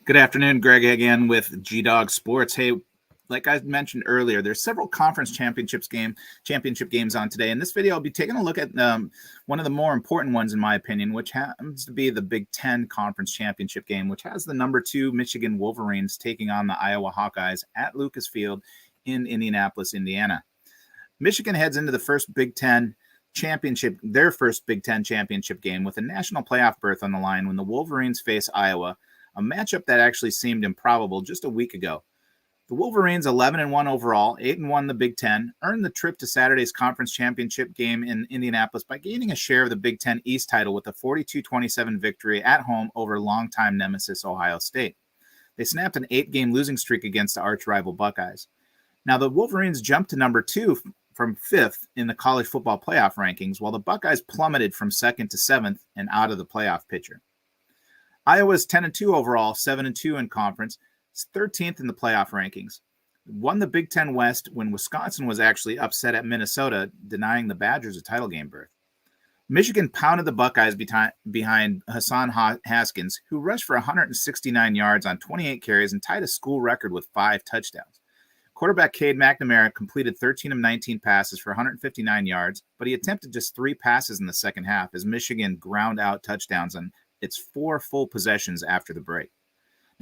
Good afternoon, Greg again with G Dog Sports. Hey, like I mentioned earlier, there's several conference championship games on today. In this video, I'll be taking a look at one of the more important ones, in my opinion, which happens to be the Big Ten Conference Championship game, which has the number 2 Michigan Wolverines taking on the Iowa Hawkeyes at Lucas Field in Indianapolis, Indiana. Michigan heads into the first Big Ten championship, their first Big Ten championship game with a national playoff berth on the line when the Wolverines face Iowa, a matchup that actually seemed improbable just a week ago. The Wolverines, 11-1 overall, 8-1 the Big Ten, earned the trip to Saturday's conference championship game in Indianapolis by gaining a share of the Big Ten East title with a 42-27 victory at home over longtime nemesis Ohio State. They snapped an 8-game losing streak against the arch-rival Buckeyes. Now, the Wolverines jumped to number 2 from 5th in the college football playoff rankings, while the Buckeyes plummeted from 2nd to 7th and out of the playoff picture. Iowa's 10-2 overall, 7-2 in conference, 13th in the playoff rankings. Won the Big Ten West when Wisconsin was actually upset at Minnesota, denying the Badgers a title game berth. Michigan pounded the Buckeyes behind Hassan Haskins, who rushed for 169 yards on 28 carries and tied a school record with 5 touchdowns. Quarterback Cade McNamara completed 13 of 19 passes for 159 yards, but he attempted just 3 passes in the second half as Michigan ground out touchdowns on its 4 full possessions after the break.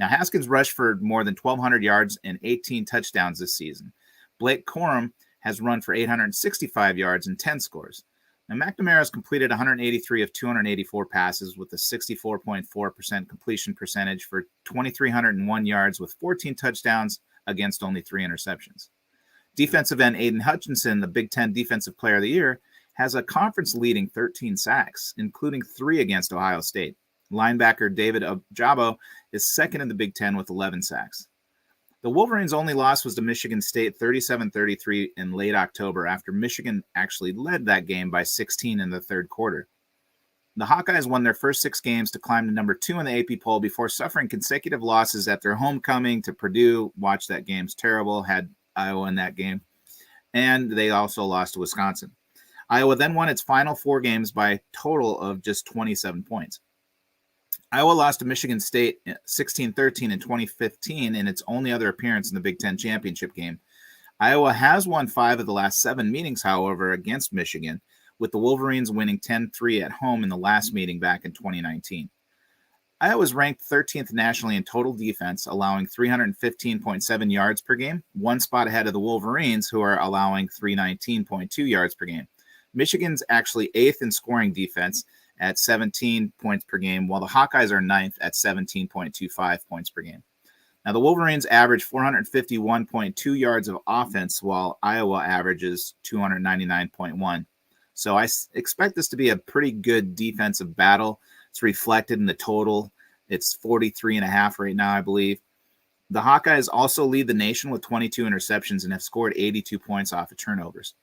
Now, Haskins rushed for more than 1,200 yards and 18 touchdowns this season. Blake Corum has run for 865 yards and 10 scores. Now, McNamara has completed 183 of 284 passes with a 64.4% completion percentage for 2,301 yards with 14 touchdowns against only 3 interceptions. Defensive end Aiden Hutchinson, the Big Ten Defensive Player of the Year, has a conference-leading 13 sacks, including 3 against Ohio State. Linebacker David Ojabo is second in the Big Ten with 11 sacks. The Wolverines' only loss was to Michigan State 37-33 in late October after Michigan actually led that game by 16 in the third quarter. The Hawkeyes won their first 6 games to climb to number 2 in the AP poll before suffering consecutive losses at their homecoming to Purdue. Watch, that game's terrible. Had Iowa in that game. And they also lost to Wisconsin. Iowa then won its final 4 games by a total of just 27 points. Iowa lost to Michigan State 16-13 in 2015 in its only other appearance in the Big Ten championship game. Iowa has won 5 of the last 7 meetings, however, against Michigan, with the Wolverines winning 10-3 at home in the last meeting back in 2019. Iowa is ranked 13th nationally in total defense, allowing 315.7 yards per game, 1 spot ahead of the Wolverines, who are allowing 319.2 yards per game. Michigan's actually 8th in scoring defense at 17 points per game, while the Hawkeyes are 9th at 17.25 points per game. Now, the Wolverines average 451.2 yards of offense, while Iowa averages 299.1. So I expect this to be a pretty good defensive battle. It's reflected in the total. It's 43.5 right now, I believe. The Hawkeyes also lead the nation with 22 interceptions and have scored 82 points off of turnovers.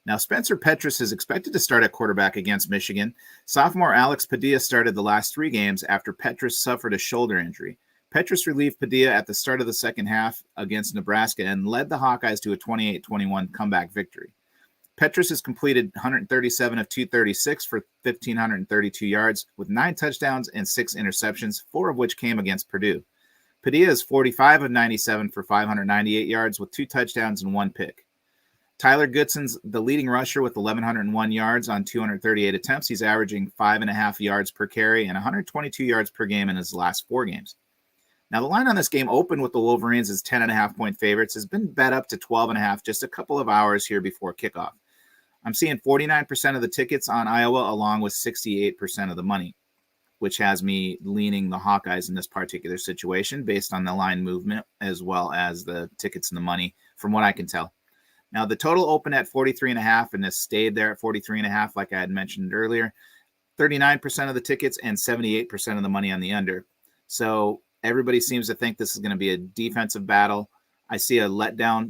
Now, Spencer Petras is expected to start at quarterback against Michigan. Sophomore Alex Padilla started the last 3 games after Petras suffered a shoulder injury. Petras relieved Padilla at the start of the second half against Nebraska and led the Hawkeyes to a 28-21 comeback victory. Petras has completed 137 of 236 for 1,532 yards with 9 touchdowns and 6 interceptions, 4 of which came against Purdue. Padilla is 45 of 97 for 598 yards with 2 touchdowns and 1 pick. Tyler Goodson's the leading rusher with 1,101 yards on 238 attempts. He's averaging 5.5 yards per carry and 122 yards per game in his last 4 games. Now, the line on this game opened with the Wolverines as 10.5-point favorites, has been bet up to 12.5 just a couple of hours here before kickoff. I'm seeing 49% of the tickets on Iowa along with 68% of the money, which has me leaning the Hawkeyes in this particular situation based on the line movement as well as the tickets and the money from what I can tell. Now, the total opened at 43.5 and has stayed there at 43.5, like I had mentioned earlier. 39% of the tickets and 78% of the money on the under. So everybody seems to think this is going to be a defensive battle. I see a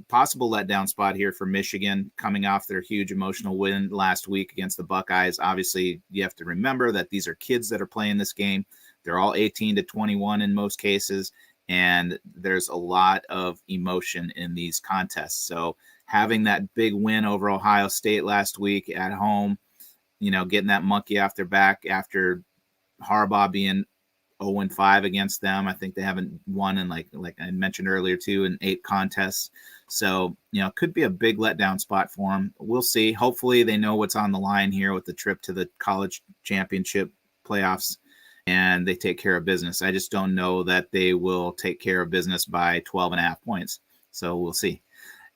possible letdown spot here for Michigan coming off their huge emotional win last week against the Buckeyes. Obviously, you have to remember that these are kids that are playing this game. They're all 18 to 21 in most cases, and there's a lot of emotion in these contests. So having that big win over Ohio State last week at home, getting that monkey off their back after Harbaugh being 0-5 against them. I think they haven't won in like I mentioned earlier too in 8 contests. So, could be a big letdown spot for them. We'll see. Hopefully they know what's on the line here with the trip to the college championship playoffs and they take care of business. I just don't know that they will take care of business by 12.5 points. So we'll see.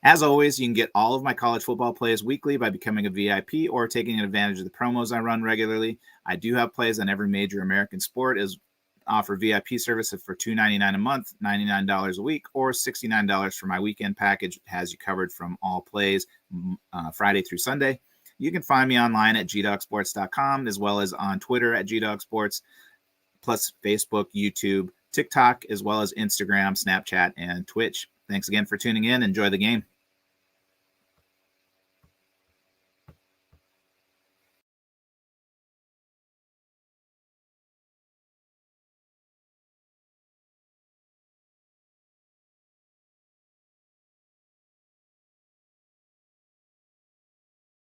As always, you can get all of my college football plays weekly by becoming a VIP or taking advantage of the promos I run regularly. I do have plays on every major American sport, as offer VIP services for $2.99 a month, $99 a week, or $69 for my weekend package. It has you covered from all plays Friday through Sunday. You can find me online at gdogsports.com, as well as on Twitter at gdogsports, plus Facebook, YouTube, TikTok, as well as Instagram, Snapchat, and Twitch. Thanks again for tuning in. Enjoy the game.